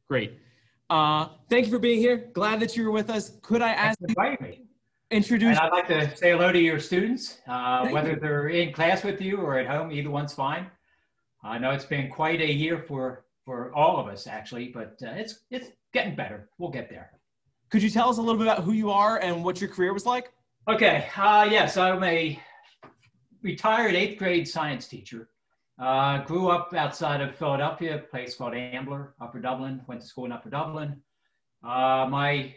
Great. Thank you for being here. Glad that you were with us. Could I ask Thanks for inviting me. you to introduce? And I'd like to say hello to your students, Thank whether you. they're in class with you or at home, either one's fine. I know it's been quite a year for all of us, actually, but it's getting better. We'll get there. Could you tell us a little bit about who you are and what your career was like? Okay. Yes, I'm a retired 8th grade science teacher. Grew up outside of Philadelphia, a place called Ambler, Upper Dublin. Went to school in Upper Dublin. My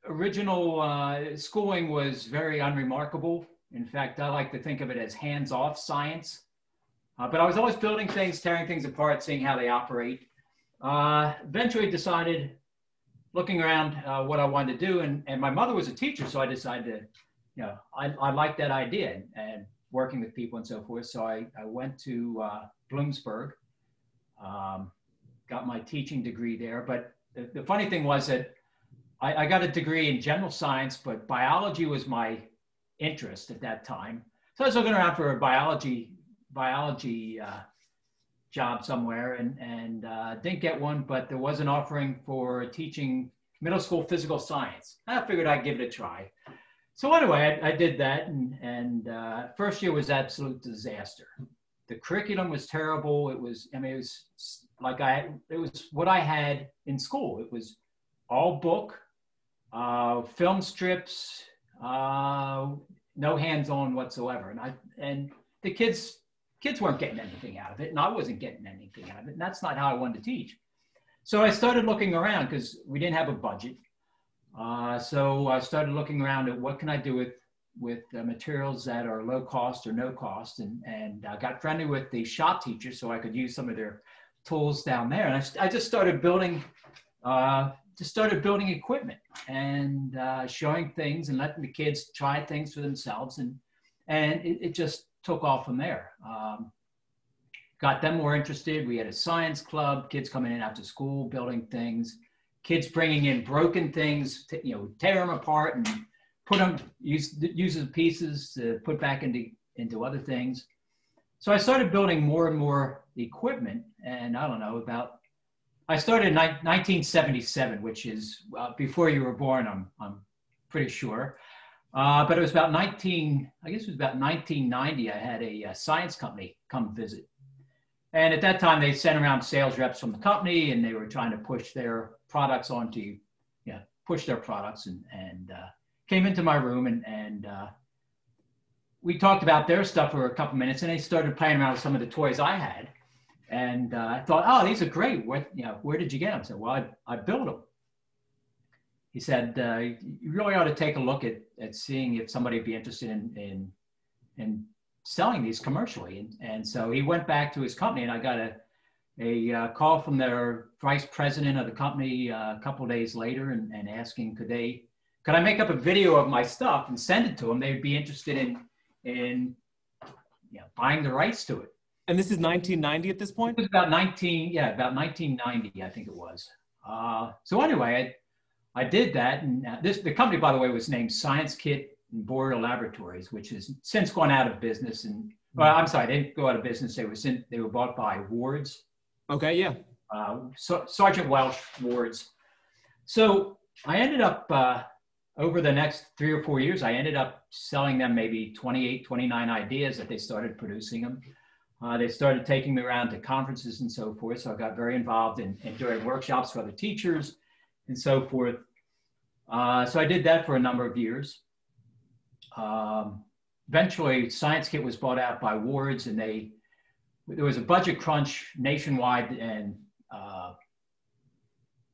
original schooling was very unremarkable. In fact, I like to think of it as hands-off science. But I was always building things, tearing things apart, seeing how they operate. Eventually decided, looking around what I wanted to do, and my mother was a teacher, so I decided to, I liked that idea and working with people and so forth. So I went to Bloomsburg, got my teaching degree there. But the funny thing was that I got a degree in general science, but biology was my interest at that time. So I was looking around for a biology job somewhere and didn't get one, but there was an offering for teaching middle school physical science. I figured I'd give it a try. So anyway, I did that, and first year was absolute disaster. The curriculum was terrible. It was what I had in school. It was all book, film strips, no hands-on whatsoever. And the kids weren't getting anything out of it, and I wasn't getting anything out of it. And that's not how I wanted to teach. So I started looking around because we didn't have a budget. So I started looking around at what can I do with materials that are low cost or no cost, and I got friendly with the shop teachers so I could use some of their tools down there. And I just started building equipment and showing things and letting the kids try things for themselves, and it just took off from there. Got them more interested. We had a science club, kids coming in after school, building things. Kids bringing in broken things, tear them apart and put them, use the pieces to put back into other things. So I started building more and more equipment, and I don't know, I started in 1977, which is before you were born, I'm pretty sure. But it was about 1990, I had a science company come visit. And at that time, they sent around sales reps from the company, and they were trying to push their products push their products, and came into my room, and we talked about their stuff for a couple minutes, and they started playing around with some of the toys I had. And I thought, oh, these are great. Where did you get them? I said, well, I built them. He said, you really ought to take a look at seeing if somebody would be interested in selling these commercially. And so he went back to his company, and I got a call from their vice president of the company a couple of days later, and asking could I make up a video of my stuff and send it to them. They'd be interested in buying the rights to it. And this is 1990 at this point? It was about 1990, I think it was. So anyway, I did that, and the company, by the way, was named Science Kit and Boreal Laboratories, which has since gone out of business. And well, I'm sorry, they didn't go out of business. They were bought by Wards. Okay, yeah. Sergeant Welsh Wards. So I ended up over the next 3 or 4 years, I ended up selling them maybe 28, 29 ideas that they started producing them. They started taking me around to conferences and so forth. So I got very involved in doing workshops for other teachers and so forth. So I did that for a number of years. Eventually, Science Kit was bought out by Wards, and there was a budget crunch nationwide, and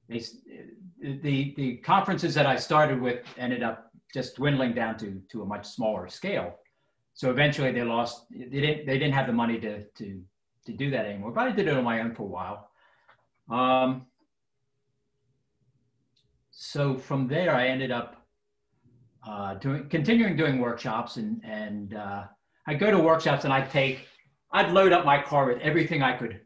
the conferences that I started with ended up just dwindling down to a much smaller scale. So eventually they didn't have the money to do that anymore, but I did it on my own for a while. So from there, I ended up continuing doing workshops, and I'd go to workshops, and I'd load up my car with everything I could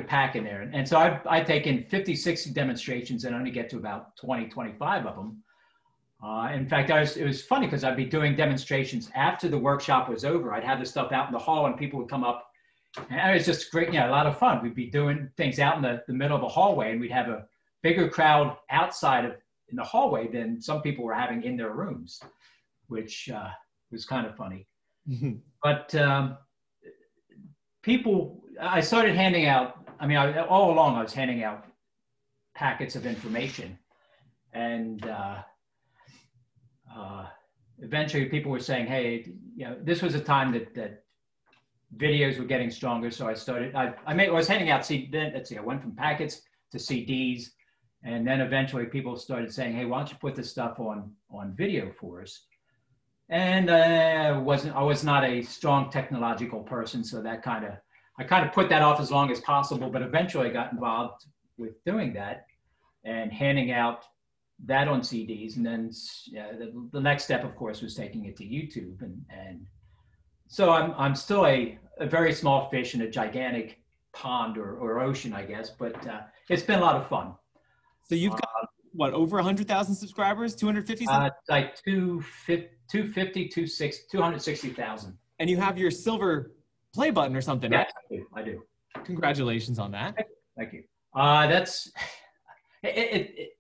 pack in there. And so I'd take in 50, 60 demonstrations and only get to about 20, 25 of them. In fact, it was funny because I'd be doing demonstrations after the workshop was over. I'd have the stuff out in the hall, and people would come up And it was just great, a lot of fun. We'd be doing things out in the middle of a hallway, and we'd have a bigger crowd outside in the hallway than some people were having in their rooms, which was kind of funny. But I started handing out, all along I was handing out packets of information. And eventually people were saying, hey, this was a time that videos were getting stronger. So I was handing out I went from packets to CDs. And then eventually people started saying, hey, why don't you put this stuff on video for us? And I was not a strong technological person. So I kind of put that off as long as possible, but eventually I got involved with doing that and handing out that on CDs. And then the next step, of course, was taking it to YouTube. And so I'm still a very small fish in a gigantic pond or ocean, I guess, but it's been a lot of fun. So you've got, what, over 100,000 subscribers, 250? Like 250, 260,000. And you have your silver play button or something, yes, right? I do. Congratulations on that. Thank you. It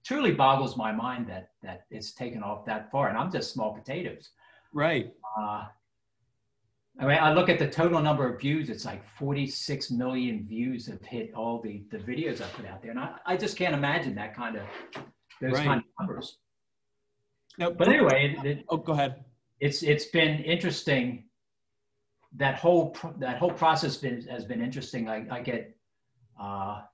truly boggles my mind that it's taken off that far, and I'm just small potatoes. Right. I look at the total number of views, it's like 46 million views have hit all the videos I put out there. And I just can't imagine those kind of numbers. No, but anyway, go ahead. It's been interesting. That whole process has been interesting. I get, I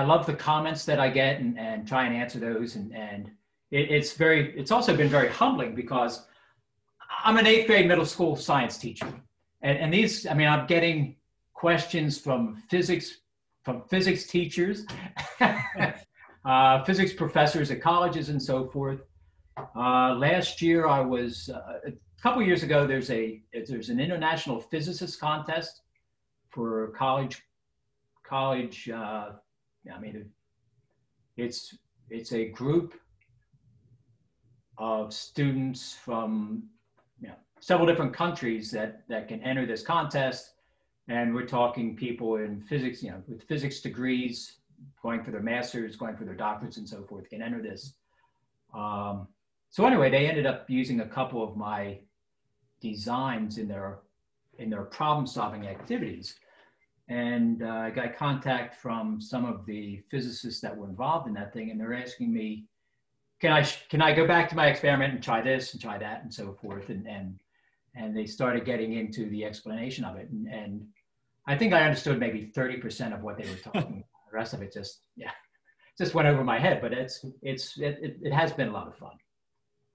love the comments that I get and try and answer those. And it's also been very humbling because I'm an 8th grade middle school science teacher. And these, I'm getting questions from physics teachers, physics professors at colleges and so forth. Last year a couple years ago, there's an international physicist contest for college. It's a group of students from several different countries that can enter this contest. And we're talking people in physics, with physics degrees, going for their masters, going for their doctorates and so forth, can enter this. So anyway, they ended up using a couple of my designs in their problem-solving activities. And I got contact from some of the physicists that were involved in that thing, and they're asking me, can I go back to my experiment and try this and try that and so forth? And they started getting into the explanation of it. And I think I understood maybe 30% of what they were talking about. The rest of it just went over my head, but it has been a lot of fun.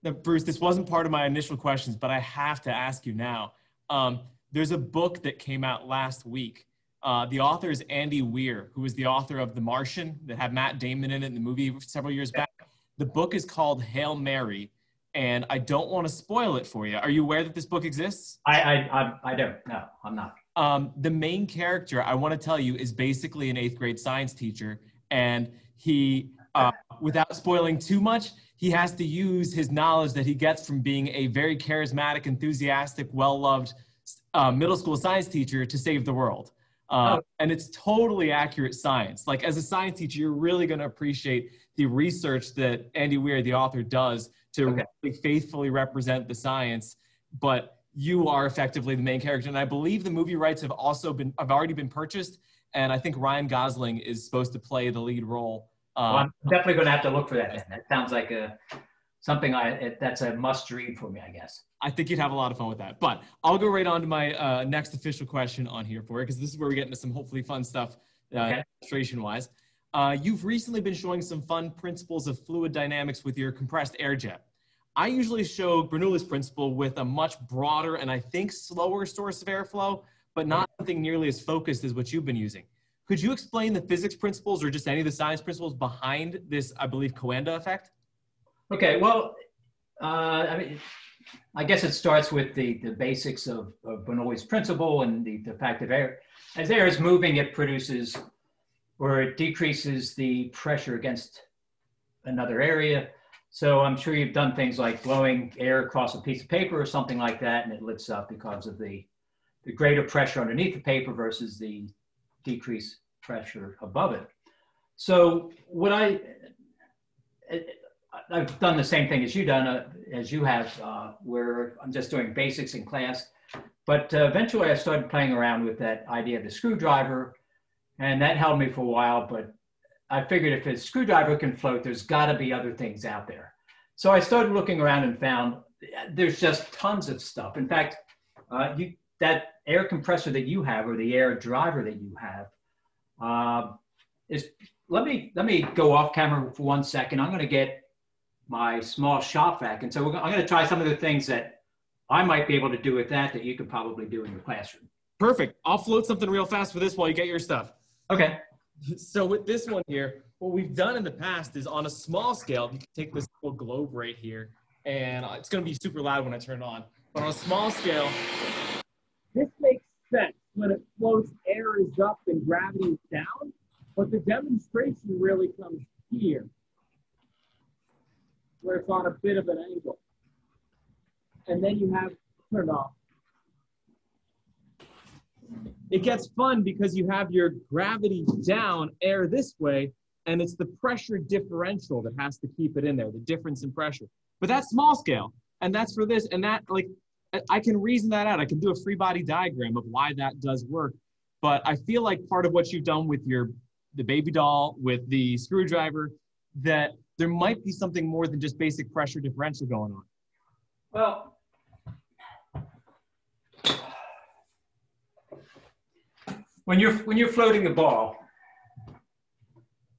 Now, Bruce, this wasn't part of my initial questions, but I have to ask you now. There's a book that came out last week. The author is Andy Weir, who was the author of The Martian that had Matt Damon in it in the movie several years back. The book is called Hail Mary, and I don't want to spoil it for you. Are you aware that this book exists? I don't. No, I'm not. The main character, I want to tell you, is basically an 8th grade science teacher, and he, without spoiling too much, he has to use his knowledge that he gets from being a very charismatic, enthusiastic, well-loved middle school science teacher to save the world. And it's totally accurate science. Like, as a science teacher, you're really going to appreciate the research that Andy Weir, the author, does to really faithfully represent the science. But you are effectively the main character. And I believe the movie rights have already been purchased. And I think Ryan Gosling is supposed to play the lead role. Well, I'm definitely going to have to look for that. That sounds like something that's a must read for me, I guess. I think you'd have a lot of fun with that. But I'll go right on to my next official question on here for it, because this is where we get into some hopefully fun stuff, illustration-wise. You've recently been showing some fun principles of fluid dynamics with your compressed air jet. I usually show Bernoulli's principle with a much broader and I think slower source of airflow, but not something nearly as focused as what you've been using. Could you explain the physics principles or just any of the science principles behind this, I believe, Coanda effect? Okay, well, I guess it starts with the basics of Bernoulli's principle and the fact that as air is moving, it produces or it decreases the pressure against another area. So I'm sure you've done things like blowing air across a piece of paper or something like that, and it lifts up because of the greater pressure underneath the paper versus the decreased pressure above it. So what I've done the same thing as you have, where I'm just doing basics in class. But eventually I started playing around with that idea of the screwdriver, and that held me for a while. But I figured if a screwdriver can float, there's got to be other things out there. So I started looking around and found there's just tons of stuff. In fact, that air compressor that you have, or the air driver that you have, is, let me go off camera for 1 second. I'm going to get my small shop vac. And so I'm going to try some of the things that I might be able to do with that you could probably do in your classroom. Perfect. I'll float something real fast for this while you get your stuff. Okay. So with this one here, what we've done in the past is on a small scale, you can take this little globe right here, and it's going to be super loud when I turn it on. But on a small scale, this makes sense when it floats, air is up and gravity is down. But the demonstration really comes here, where it's on a bit of an angle. And then you have, turn it off. It gets fun because you have your gravity down, air this way, and it's the pressure differential that has to keep it in there, the difference in pressure. But that's small scale, and that's for this, and that, like, I can reason that out. I can do a free body diagram of why that does work. But I feel like part of what you've done with the baby doll, with the screwdriver, that there might be something more than just basic pressure differential going on. Well, when you're floating the ball,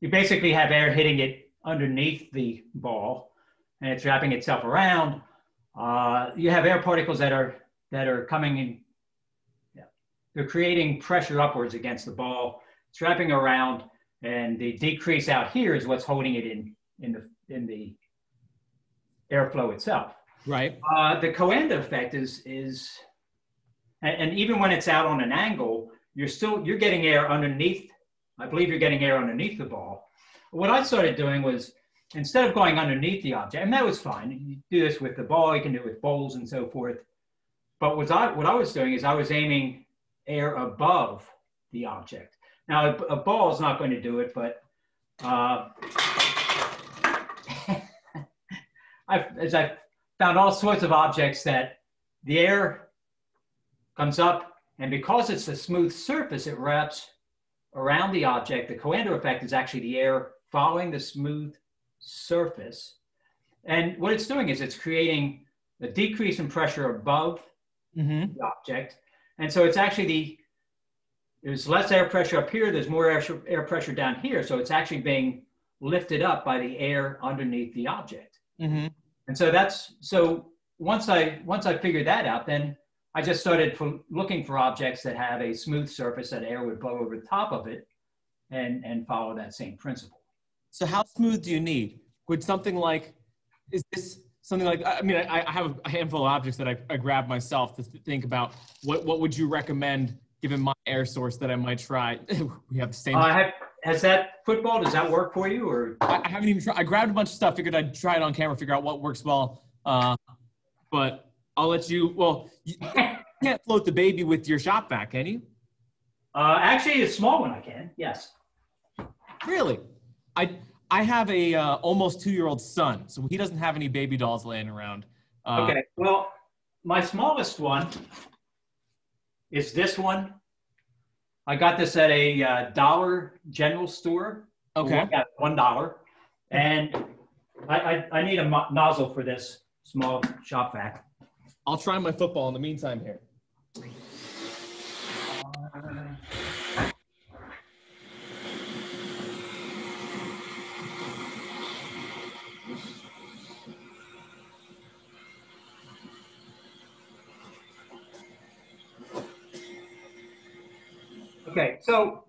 you basically have air hitting it underneath the ball, and it's wrapping itself around. You have air particles that are coming in. Yeah, they're creating pressure upwards against the ball. It's wrapping around, and the decrease out here is what's holding it in the airflow itself. Right. The Coanda effect is, and even when it's out on an angle, you're getting air underneath. I believe you're getting air underneath the ball. What I started doing was, instead of going underneath the object, and that was fine. You do this with the ball, you can do it with bowls and so forth. But what I was doing is I was aiming air above the object. Now, a ball is not going to do it, but I've found all sorts of objects that the air comes up, and because it's a smooth surface, it wraps around the object. The Coanda effect is actually the air following the smooth surface. And what it's doing is it's creating a decrease in pressure above the object. And so it's actually there's less air pressure up here, there's more air pressure down here. So it's actually being lifted up by the air underneath the object. And so once I figured that out, then I just started looking for objects that have a smooth surface that air would blow over the top of it and follow that same principle. So how smooth do you need? Would something like, is this something like, I mean, I have a handful of objects that I grab myself to think about. What would you recommend given my air source that I might try? We have the same. Has that football, does that work for you? Or I haven't even tried. I grabbed a bunch of stuff, figured I'd try it on camera, figure out what works well. But I'll let you, well, you can't float the baby with your shop vac, can you? Actually, a small one I can, yes. Really? I have a almost 2-year-old son, so he doesn't have any baby dolls laying around. Okay, well, my smallest one is this one. I got this at a Dollar General store. Okay. $1. And I need a nozzle for this small shop vac. I'll try my football in the meantime here. Okay, so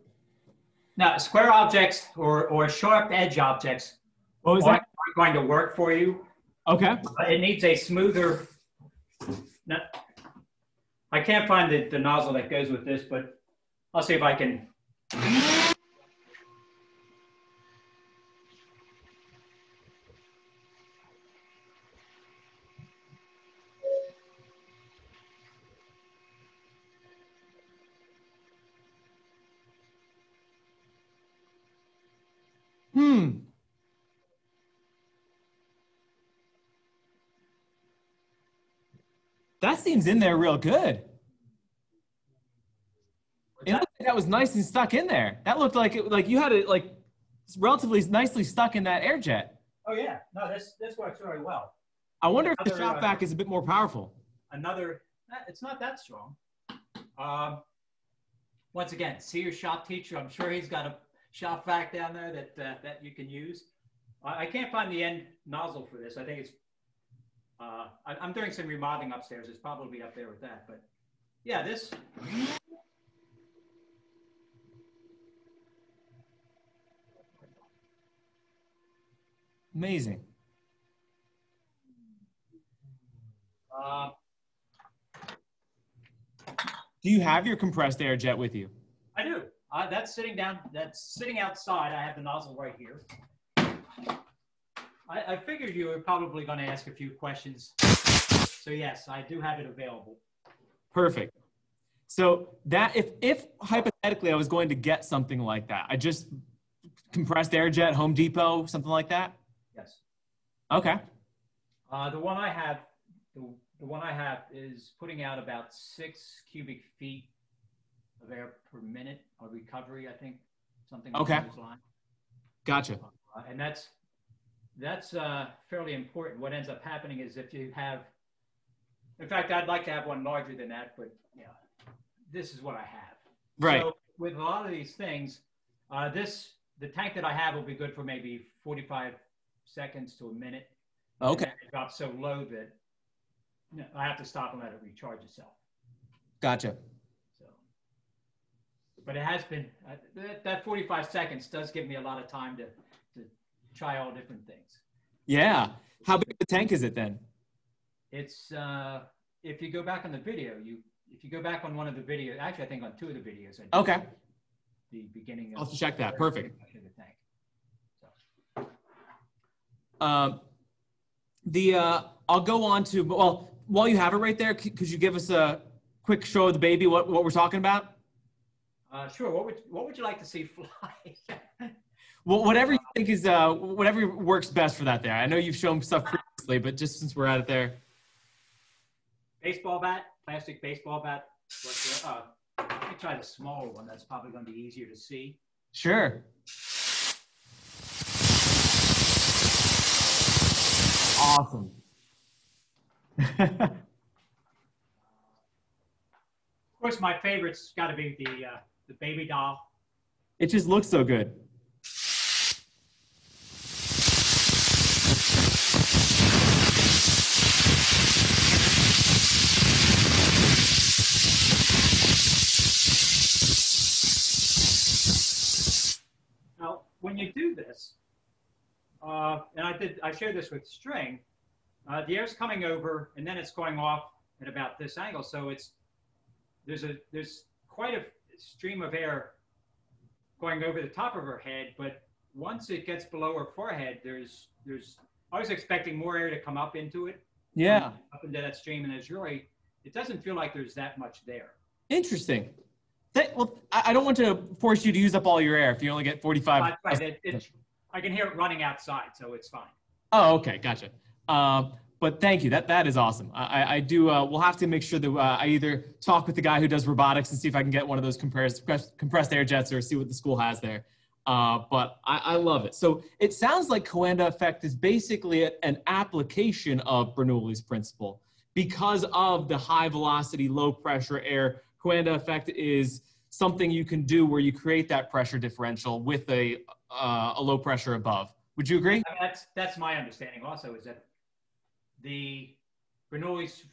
now square objects or sharp edge objects aren't going to work for you. Okay. It needs a smoother. Now, I can't find the nozzle that goes with this, but I'll see if I can. That seems in there real good. It looked like that was nice and stuck in there. That looked like like you had it like relatively nicely stuck in that air jet. Oh yeah, no, this works very well. I wonder if the shop vac is a bit more powerful. It's not that strong. Once again, see your shop teacher. I'm sure he's got a shop vac down there that you can use. I can't find the end nozzle for this. I think it's, I'm doing some remodeling upstairs. It's probably up there with that, but yeah, this. Amazing. Do you have your compressed air jet with you? I do. That's sitting outside. I have the nozzle right here. I figured you were probably going to ask a few questions. So yes, I do have it available. Perfect. So that if hypothetically I was going to get something like that, I just compressed air jet, Home Depot, something like that? Yes. Okay. The one I have is putting out about 6 cubic feet of air per minute of recovery, I think, something along those lines. Gotcha. And that's fairly important. What ends up happening is if you have, in fact, I'd like to have one larger than that, but yeah, this is what I have. Right. So with a lot of these things, the tank that I have will be good for maybe 45 seconds to a minute. Okay. It drops so low that I have to stop and let it recharge itself. Gotcha. So, but it has been, that 45 seconds does give me a lot of time to try all different things. Yeah. How big of a tank is it then? It's, if you go back on the video, if you go back on one of the videos, actually I think on 2 of the videos. Okay. The beginning of. I'll have to check that. Perfect. The tank. So. I'll go on to, well, while you have it right there, could you give us a quick show of the baby, what we're talking about? Sure. What would you like to see fly? Well, whatever you think is, whatever works best for that there. I know you've shown stuff previously, but just since we're at it there. Baseball bat, plastic baseball bat. Let me try the smaller one. That's probably going to be easier to see. Sure. Awesome. Of course, my favorite's got to be the baby doll. It just looks so good. Now, when you do this, and I showed this with string, the air's coming over and then it's going off at about this angle. So there's quite a stream of air going over the top of her head, but once it gets below her forehead, I was expecting more air to come up into it. Yeah. Up into that stream, and it doesn't feel like there's that much there. Interesting. Well, I don't want to force you to use up all your air if you only get 45. Right. I can hear it running outside, so it's fine. Oh, okay. Gotcha. But thank you. That is awesome. I do. We'll have to make sure that I either talk with the guy who does robotics and see if I can get one of those compressed air jets or see what the school has there. But I love it. So it sounds like Coanda Effect is basically an application of Bernoulli's principle. Because of the high velocity, low pressure air, Coanda Effect is something you can do where you create that pressure differential with a low pressure above. Would you agree? I mean, that's my understanding also, is that the Bernoulli's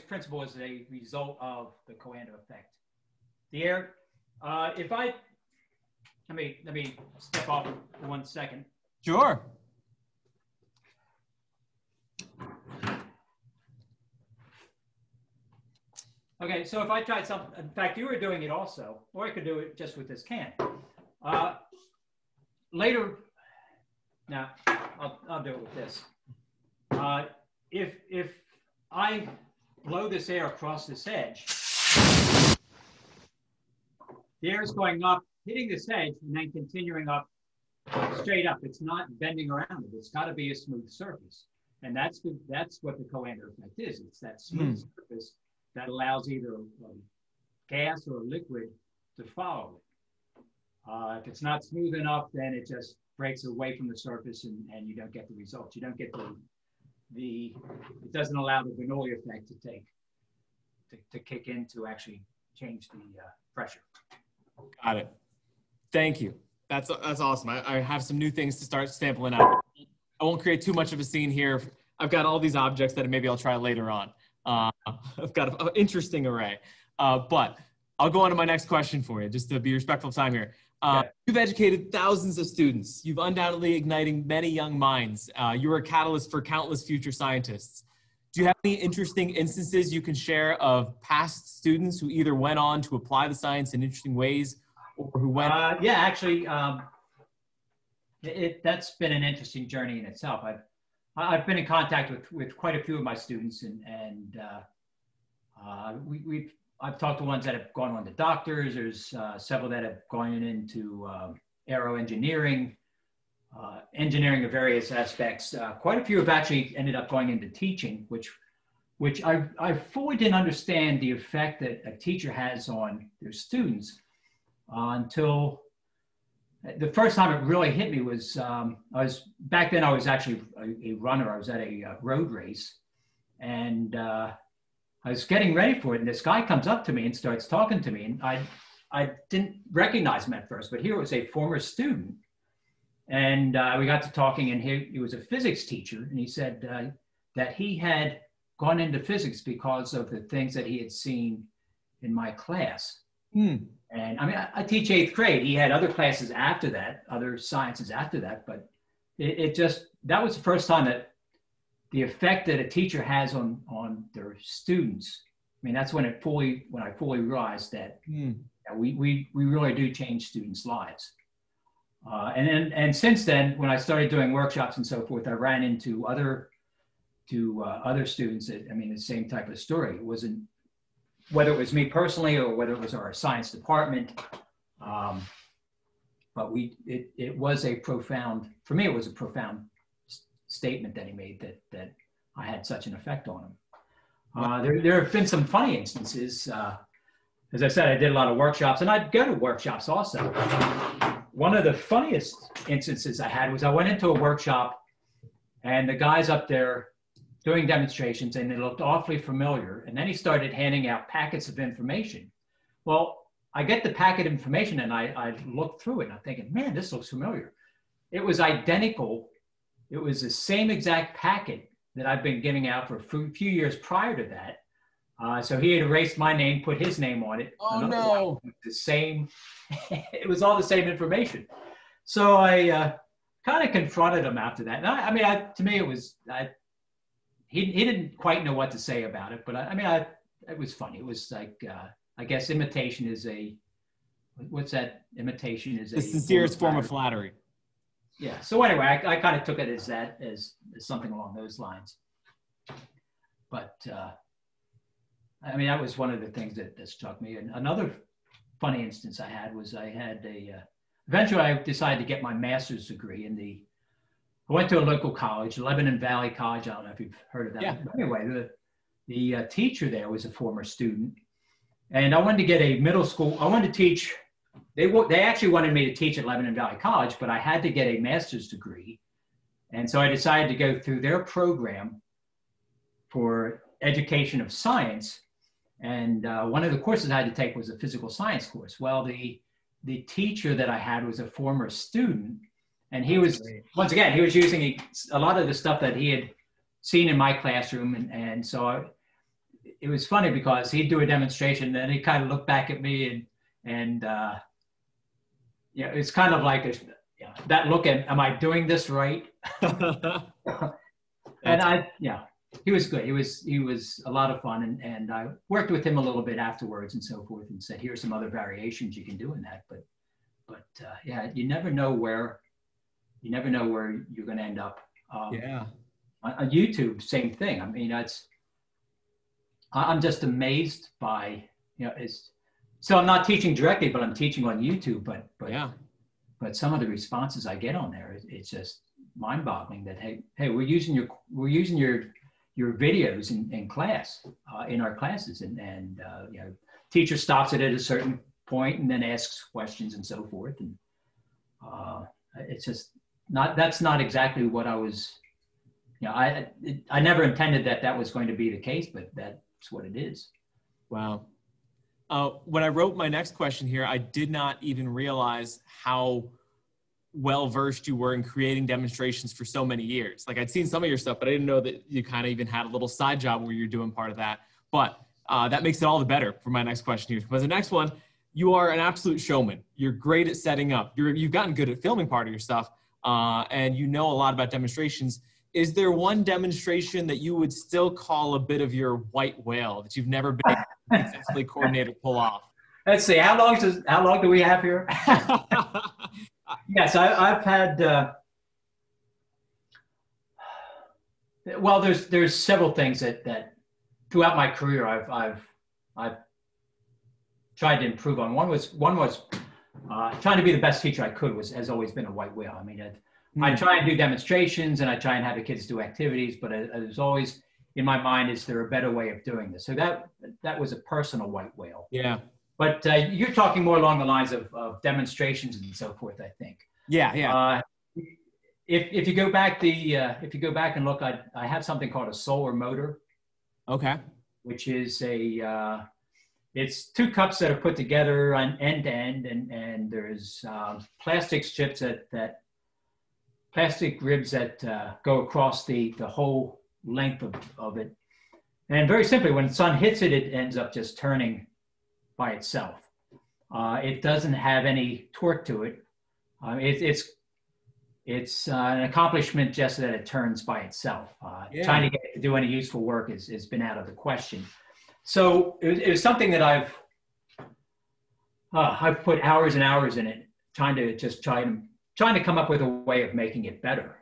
principle is a result of the Coanda Effect. The air, let me step off for 1 second. Sure. Okay, so if I tried something, in fact, you were doing it also, or I could do it just with this can. Later, now I'll do it with this. If I blow this air across this edge, the air is going up, hitting this edge, and then continuing up straight up. It's not bending around it. It's got to be a smooth surface. And that's what the Coanda effect is. It's that smooth surface that allows either a gas or a liquid to follow it. If it's not smooth enough, then it just breaks away from the surface and you don't get the results. You don't get it doesn't allow the Bernoulli effect to kick in to actually change the pressure. Got it. Thank you. That's awesome. I have some new things to start sampling out. I won't create too much of a scene here. I've got all these objects that maybe I'll try later on. I've got an interesting array. But I'll go on to my next question for you, just to be respectful of time here. Okay. You've educated thousands of students. You've undoubtedly igniting many young minds. You're a catalyst for countless future scientists. Do you have any interesting instances you can share of past students who either went on to apply the science in interesting ways or who went? Yeah, actually, that's been an interesting journey in itself. I've been in contact with quite a few of my students, and I've talked to ones that have gone on to doctors. There's several that have gone into aero engineering, engineering of various aspects. Quite a few have actually ended up going into teaching, which I fully didn't understand the effect that a teacher has on their students until the first time it really hit me was, back then I was actually a runner. I was at a road race, and I was getting ready for it, and this guy comes up to me and starts talking to me, and I didn't recognize him at first, but here was a former student, and we got to talking, and he was a physics teacher, and he said that he had gone into physics because of the things that he had seen in my class. And I mean, I teach 8th grade. He had other classes after that, other sciences after that, but that was the first time that the effect that a teacher has on their students. I mean, that's when I fully realized that we really do change students' lives. And since then, when I started doing workshops and so forth, I ran into other students that, I mean, the same type of story. It wasn't, whether it was me personally or whether it was our science department, but it was a profound, for me, it was a profound statement that he made that I had such an effect on him. There have been some funny instances. As I said, I did a lot of workshops, and I'd go to workshops also. One of the funniest instances I had was I went into a workshop, and the guys up there doing demonstrations, and they looked awfully familiar. And then he started handing out packets of information. Well, I get the packet of information, and I look through it, and I'm thinking, man, this looks familiar. It was identical. It was the same exact packet that I've been giving out for a few years prior to that. So he had erased my name, put his name on it. Oh, no. The same, it was all the same information. So I kind of confronted him after that. And I mean, to me, it was, he didn't quite know what to say about it, but it was funny. It was like, I guess imitation is what's that? Imitation is the sincerest form of flattery. Yeah. So anyway, I kind of took it as something along those lines. But I mean, that was one of the things that struck me. And another funny instance I had was eventually I decided to get my master's degree I went to a local college, Lebanon Valley College. I don't know if you've heard of that. Yeah. But anyway, the teacher there was a former student, and I wanted to get a middle school. I wanted to teach. They actually wanted me to teach at Lebanon Valley College, but I had to get a master's degree, and so I decided to go through their program for education of science. And one of the courses I had to take was a physical science course. Well, the teacher that I had was a former student. And he was, once again, he was using a lot of the stuff that he had seen in my classroom. And so it was funny because he'd do a demonstration, and then he kind of looked back at me and it's kind of like that look at, am I doing this right? And he was good. He was a lot of fun. And I worked with him a little bit afterwards and so forth, and said, here's some other variations you can do in that. But you never know where you're going to end up. On YouTube, same thing. I mean, I'm just amazed by, so I'm not teaching directly, but I'm teaching on YouTube. But but some of the responses I get on there, it's just mind-boggling that, hey, we're using your videos in class, in our classes, and you know, teacher stops it at a certain point and then asks questions and so forth, and it's just that's not exactly what I was, you know, I never intended that was going to be the case, but that's what it is. Wow. When I wrote my next question here, I did not even realize how well-versed you were in creating demonstrations for so many years. Like, I'd seen some of your stuff, but I didn't know that you kind of even had a little side job where you're doing part of that. But that makes it all the better for my next question here. Because the next one, you are an absolute showman. You're great at setting up. You've gotten good at filming part of your stuff, and you know a lot about demonstrations. Is there one demonstration that you would still call a bit of your white whale that you've never been able to successfully coordinate or pull off? Let's see, how long do we have here? Yes, I've had, well, there's several things that throughout my career I've tried to improve on. One was trying to be the best teacher I could has always been a white whale. I mean, I try and do demonstrations and I try and have the kids do activities, but there's always in my mind, is there a better way of doing this? So that was a personal white whale. Yeah. But you're talking more along the lines of demonstrations and so forth, I think. Yeah, yeah. If you go back and look, I have something called a solar motor. Okay. Which is it's two cups that are put together on end to end, and there's plastic strips plastic ribs that go across the whole length of it. And very simply, when the sun hits it, it ends up just turning by itself. It doesn't have any torque to it. It's an accomplishment just that it turns by itself. Trying to get it to do any useful work has been out of the question. So it was something that I've put hours and hours in it, trying to come up with a way of making it better,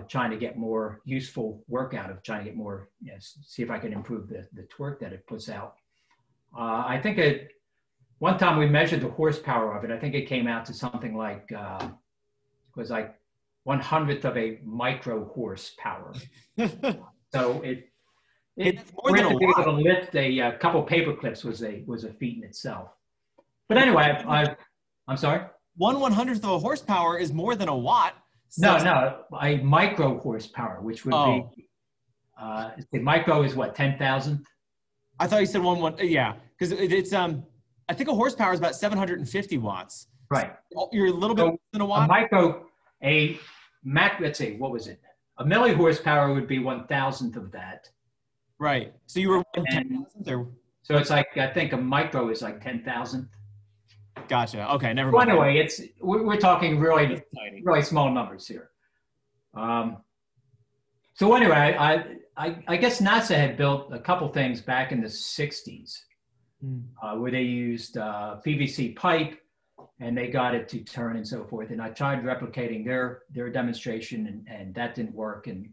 trying to get more useful work out of, trying to get more, see if I can improve the torque that it puts out. I think one time we measured the horsepower of it. I think it came out to something like, was like 1/100th of a micro horsepower. So it's more than to be able to lift a couple paper clips was a feat in itself. But anyway, I'm sorry? 1/100th of a horsepower is more than a watt. So no, a micro horsepower, which would be, the micro is what, 10,000th? I thought you said one, yeah, because it's, I think a horsepower is about 750 watts. Right. So you're a little bit more than a watt? Let's say, what was it? A milli horsepower would be 1,000th of that. Right. So you were 10,000th? So it's like, I think a micro is like 10,000th. Gotcha. Okay, never mind. Well, anyway, we're talking really small numbers here. So anyway, I guess NASA had built a couple things back in the 60s where they used PVC pipe and they got it to turn and so forth. And I tried replicating their demonstration and that didn't work. And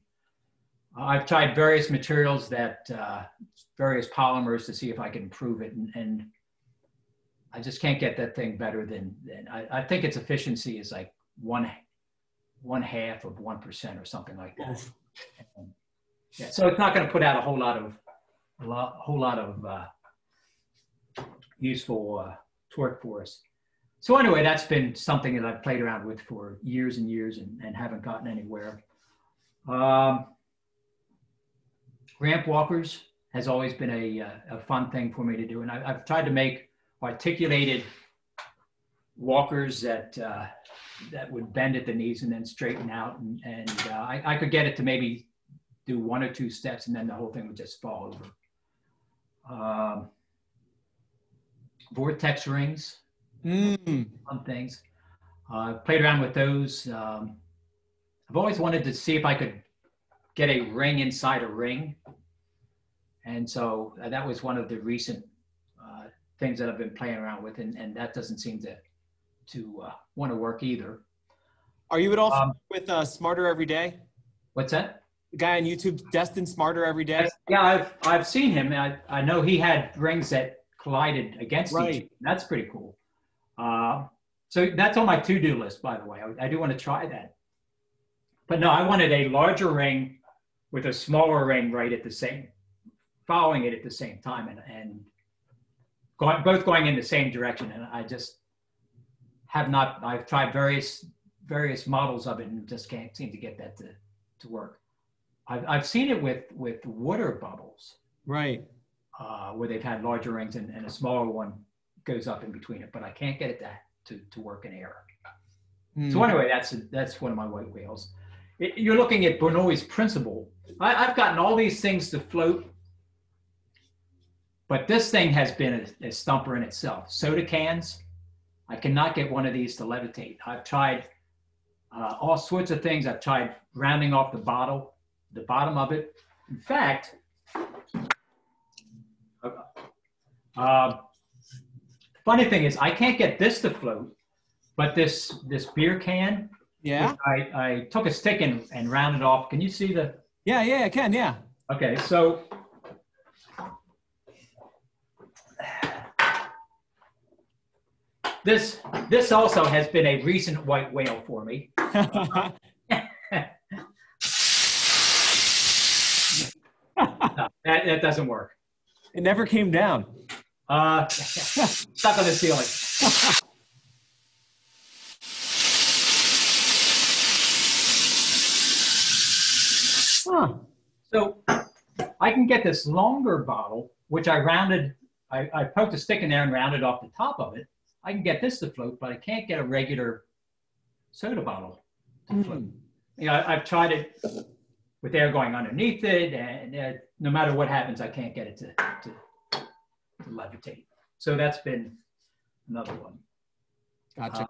I've tried various materials various polymers to see if I can improve it. And I just can't get that thing better than I think its efficiency is like one half of 1% or something like that. Yeah, so it's not going to put out a whole lot of useful torque for us. So anyway, that's been something that I've played around with for years and years and haven't gotten anywhere. Ramp walkers has always been a fun thing for me to do, and I've tried to make articulated walkers that would bend at the knees and then straighten out, and I could get it to maybe do 1 or 2 steps and then the whole thing would just fall over. Vortex rings, fun things. Played around with those. I've always wanted to see if I could get a ring inside a ring, and so that was one of the recent things that I've been playing around with, and that doesn't seem to want to work either. Are you at all with Smarter Every Day? What's that? The guy on YouTube, Destin Smarter Every Day? Yeah, I've seen him. I know he had rings that collided against each other. That's pretty cool. So that's on my to-do list, by the way. I do want to try that. But no, I wanted a larger ring with a smaller ring right at the same, following it at the same time, and both going in the same direction. And I just have not, I've tried various models of it and just can't seem to get that to work. I've seen it with water bubbles. Right. Where they've had larger rings and a smaller one goes up in between it, but I can't get it to work in air. So anyway, that's one of my white whales. You're looking at Bernoulli's principle. I've gotten all these things to float, but this thing has been a stumper in itself. Soda cans, I cannot get one of these to levitate. I've tried all sorts of things. I've tried rounding off the bottom of it. In fact, funny thing is, I can't get this to float, but this beer can. Yeah. I took a stick and rounded off. Can you see the? Yeah, I can. Yeah. Okay, so this also has been a recent white whale for me. No, that doesn't work. It never came down. Stuck on the ceiling. Huh. So I can get this longer bottle, which I rounded. I poked a stick in there and rounded off the top of it. I can get this to float, but I can't get a regular soda bottle to float. You know, I've tried it with air going underneath it, and no matter what happens, I can't get it to levitate. So that's been another one. Gotcha.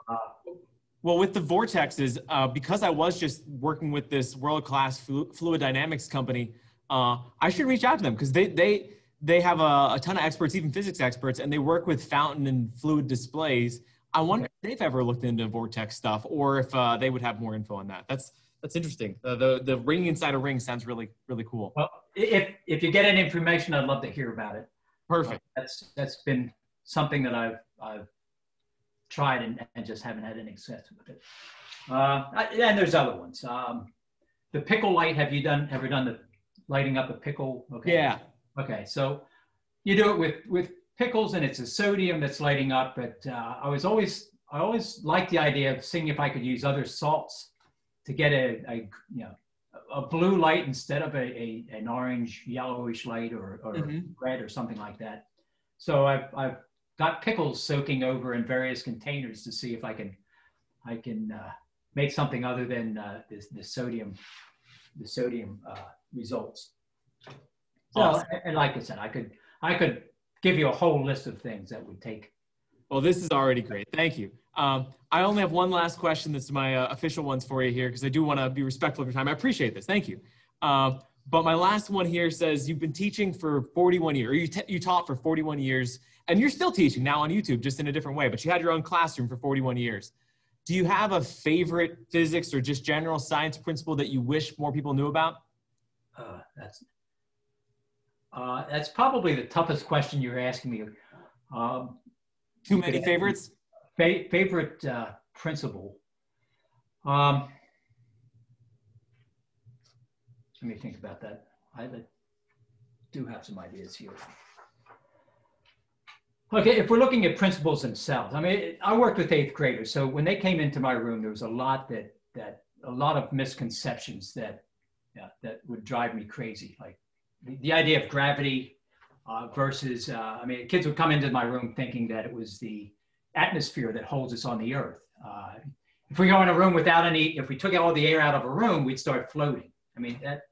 Well, with the Vortexes, because I was just working with this world-class fluid dynamics company, I should reach out to them because they have a ton of experts, even physics experts, and they work with fountain and fluid displays. I wonder if they've ever looked into Vortex stuff, or if they would have more info on that. That's interesting. The ring inside a ring sounds really, really cool. Well, if you get any information, I'd love to hear about it. Perfect. That's been something that I've tried and just haven't had any success with it. And there's other ones. The pickle light. Have you ever done the lighting up a pickle? Okay. Yeah. Okay. So you do it with pickles, and it's a sodium that's lighting up. But I always liked the idea of seeing if I could use other salts to get a blue light instead of an orange yellowish light or red or something like that. So I've got pickles soaking over in various containers to see if I can make something other than the sodium results. Awesome. So, and like I said, I could give you a whole list of things that would take. Well, this is already great. Thank you. I only have one last question. That's my official ones for you here, because I do want to be respectful of your time. I appreciate this. Thank you. But my last one here says you've been teaching for 41 years, or you taught for 41 years, and you're still teaching now on YouTube, just in a different way, but you had your own classroom for 41 years. Do you have a favorite physics or just general science principle that you wish more people knew about? That's probably the toughest question you're asking me. Too many favorites? Favorite principle. Let me think about that. I do have some ideas here. Okay, if we're looking at principles themselves, I mean, I worked with 8th graders, so when they came into my room, there was a lot of misconceptions that would drive me crazy, like the idea of gravity versus. I mean, kids would come into my room thinking that it was the atmosphere that holds us on the earth. If we go in a room if we took all the air out of a room, we'd start floating. I mean, that.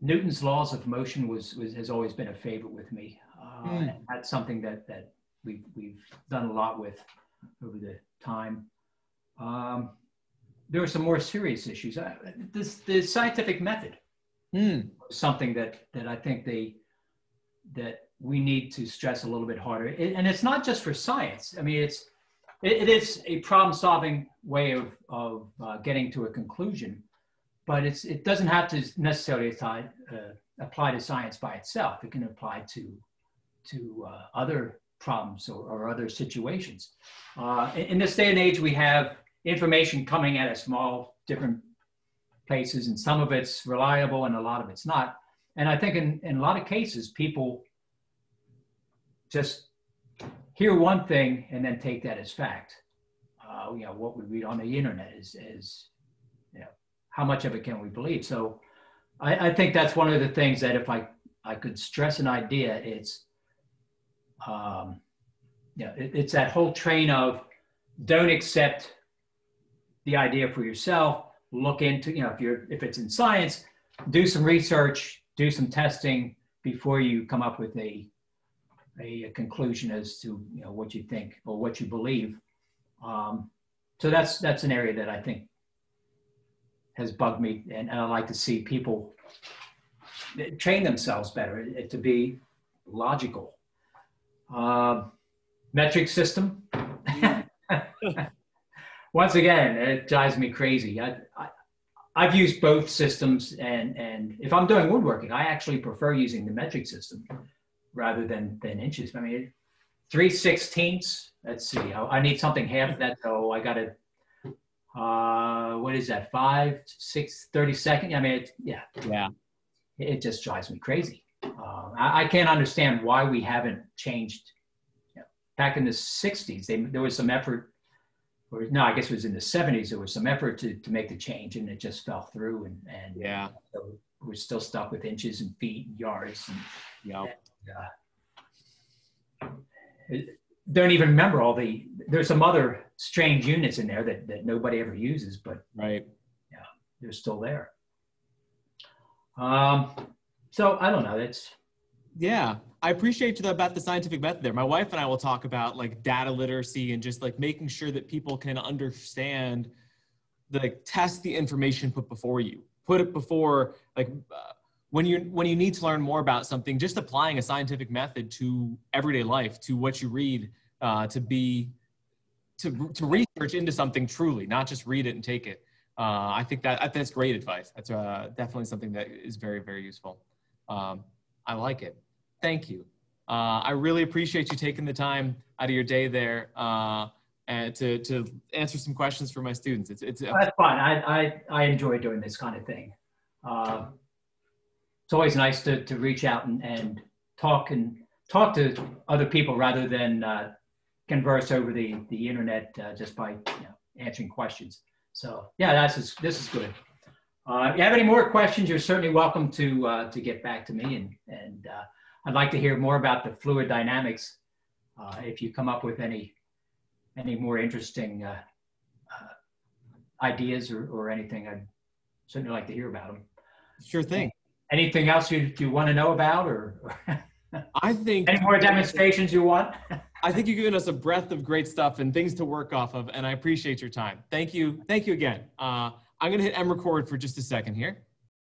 Newton's laws of motion has always been a favorite with me. And that's something that we've done a lot with over the time. There are some more serious issues. The scientific method, something that I think that we need to stress a little bit harder. And it's not just for science. I mean, it is a problem-solving way of getting to a conclusion, but it doesn't have to necessarily apply to science by itself. It can apply to other problems or other situations. In this day and age, we have information coming at us from all different places, and some of it's reliable and a lot of it's not. And I think in a lot of cases, people just hear one thing and then take that as fact. What we read on the internet is how much of it can we believe? So I think that's one of the things that if I could stress an idea, it's it's that whole train of don't accept the idea for yourself. Look into, if it's in science, do some research, do some testing before you come up with a conclusion as to what you think or what you believe. So that's an area that I think has bugged me, and I like to see people train themselves better to be logical. Metric system. Once again, it drives me crazy. I've used both systems, and if I'm doing woodworking, I actually prefer using the metric system rather than inches. I mean, 3/16. Let's see. I need something half of that, so I got to. What is that? 5, 6, 32nd. I mean, it just drives me crazy. I can't understand why we haven't changed. Back in the 60s, there was some effort. Or no, I guess it was in the 70s. There was some effort to make the change, and it just fell through. And so we're still stuck with inches and feet and yards. Don't even remember there's some other strange units in there that nobody ever uses, but they're still there. So I don't know. I appreciate you about the scientific method there. My wife and I will talk about like data literacy and just like making sure that people can understand, test the information put before you. Put it before, when you need to learn more about something, just applying a scientific method to everyday life, to what you read, to research into something truly, not just read it and take it. I think that's great advice. That's definitely something that is very, very useful. I like it. Thank you. I really appreciate you taking the time out of your day there and to answer some questions for my students. That's fun. I enjoy doing this kind of thing. It's always nice to reach out and talk to other people rather than converse over the internet just by answering questions. So this is good. If you have any more questions, you're certainly welcome to get back to me, and I'd like to hear more about the fluid dynamics. If you come up with any more interesting ideas or anything, I'd certainly like to hear about them. Sure thing. Anything else you want to know about, or I think any more demonstrations you want? I think you've given us a breadth of great stuff and things to work off of, and I appreciate your time. Thank you again. I'm going to hit end record for just a second here.